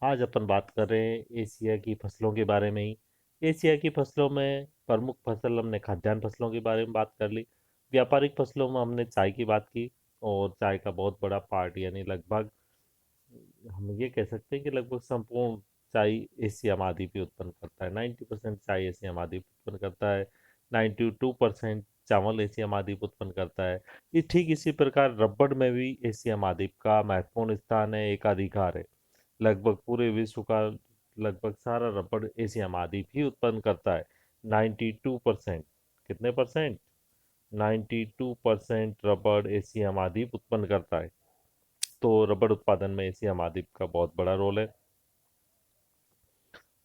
आज अपन बात कर रहे हैं एशिया की फसलों के बारे में ही। एशिया की फसलों में प्रमुख फसल हमने खाद्यान्न फसलों के बारे में बात कर ली। व्यापारिक फसलों में हमने चाय की बात की। और चाय का बहुत बड़ा पार्ट यानी लगभग हम ये कह सकते हैं कि लगभग संपूर्ण चाय एशिया महाद्वीप ही उत्पन्न करता है। 90% चाय एशिया महाद्वीप उत्पन्न करता है। 92% चावल एशिया महाद्वीप उत्पन्न करता है। ये ठीक इसी प्रकार रबड़ में भी एशिया महाद्वीप का महत्वपूर्ण स्थान है, एकाधिकार है। लगभग पूरे विश्व का लगभग सारा रबड़ एशिया महाद्वीप ही उत्पन्न करता है। 92%। कितने परसेंट? 92% रबड़ एशिया महाद्वीप उत्पन्न करता है। तो रबड़ उत्पादन में एशिया महाद्वीप का बहुत बड़ा रोल है।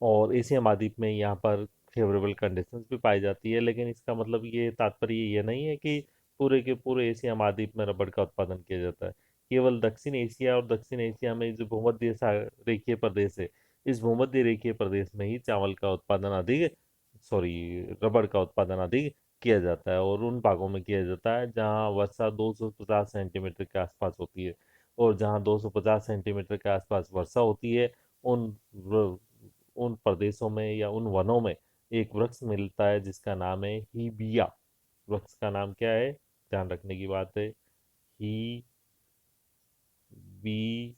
और एशिया महाद्वीप में यहाँ पर फेवरेबल कंडीशंस भी पाई जाती है, लेकिन इसका मतलब ये तात्पर्य ये नहीं है कि पूरे के पूरे एशिया महाद्वीप में रबड़ का उत्पादन किया जाता है। केवल दक्षिण एशिया और दक्षिण एशिया में जो भूमध्य रेखीय प्रदेश है, इस भूमध्य रेखीय प्रदेश में ही चावल का उत्पादन अधिक, सॉरी, रबड़ का उत्पादन अधिक किया जाता है। और उन भागों में किया जाता है जहाँ वर्षा 250 सेंटीमीटर के आसपास होती है। और जहाँ 250 सेंटीमीटर के आसपास वर्षा होती है, उन उन प्रदेशों में या उन वनों में एक वृक्ष मिलता है जिसका नाम है हीबिया। वृक्ष का नाम क्या है? ध्यान रखने की बात है। ही बी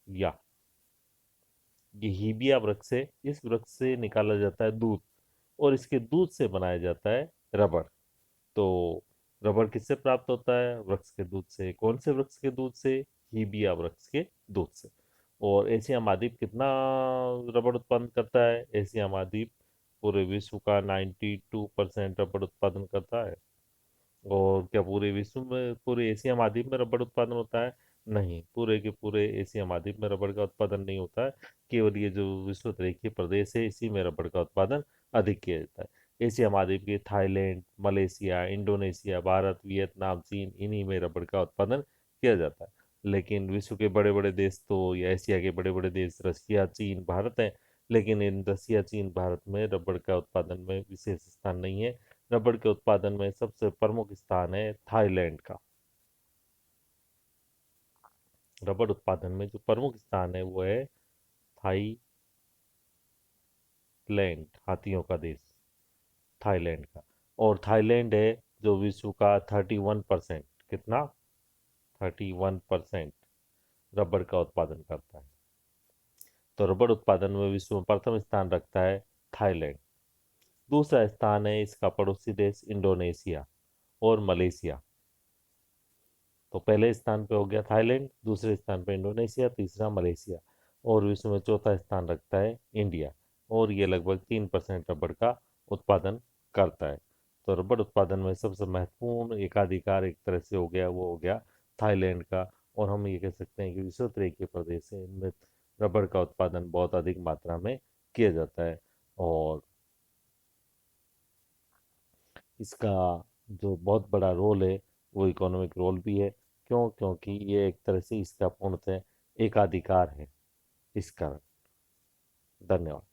या ये हीबिया वृक्ष है। इस वृक्ष से निकाला जाता है दूध। और इसके दूध से बनाया जाता है रबड़। तो रबड़ किससे प्राप्त होता है? वृक्ष के दूध से। कौन से वृक्ष के दूध से? हीबिया वृक्ष के दूध से। और एशिया महाद्वीप कितना रबड़ उत्पादन करता है? एशिया महाद्वीप पूरे विश्व का 92% रबड़ उत्पादन करता है। और क्या पूरे विश्व में, पूरे एशिया महाद्वीप में रबड़ उत्पादन होता है? नहीं, पूरे के पूरे एशिया महाद्वीप में रबड़ का उत्पादन नहीं होता है। केवल ये जो विश्व रेखीय प्रदेश है, इसी में रबड़ का उत्पादन अधिक किया जाता है। एशिया महाद्वीप के Thailand, Malaysia, Indonesia, Bharat, Vietnam, चीन, इन्हीं में रबड़ का उत्पादन किया जाता है। लेकिन विश्व के बड़े बड़े देश तो, या एशिया के बड़े बड़े देश रशिया, चीन, भारत हैं। लेकिन इन रशिया, चीन, भारत में रबड़ का उत्पादन में विशेष स्थान नहीं है। रबड़ के उत्पादन में सबसे प्रमुख स्थान है थाईलैंड का। रबड़ उत्पादन में जो प्रमुख स्थान है वो है थाईलैंड, हाथियों का देश, थाईलैंड का। और थाईलैंड है जो विश्व का 31%, कितना? 31% रबड़ का उत्पादन करता है। तो रबड़ उत्पादन में विश्व में प्रथम स्थान रखता है थाईलैंड। दूसरा स्थान है इसका पड़ोसी देश इंडोनेशिया और मलेशिया। तो पहले स्थान पे हो गया थाईलैंड, दूसरे स्थान पे इंडोनेशिया, तीसरा मलेशिया। और विश्व में चौथा स्थान रखता है इंडिया। और ये लगभग 3% रबड़ का उत्पादन करता है। तो रबड़ उत्पादन में सबसे महत्वपूर्ण एकाधिकार एक तरह से हो गया, वो हो गया थाईलैंड का। और हम ये कह सकते हैं कि विश्व रेखीय प्रदेश है, इनमें रबड़ का उत्पादन बहुत अधिक मात्रा में किया जाता है। और इसका जो बहुत बड़ा रोल है वो इकोनॉमिक रोल भी है। क्यों? क्योंकि ये एक तरह से इसका पूर्णतः एकाधिकार है इस कारण। धन्यवाद।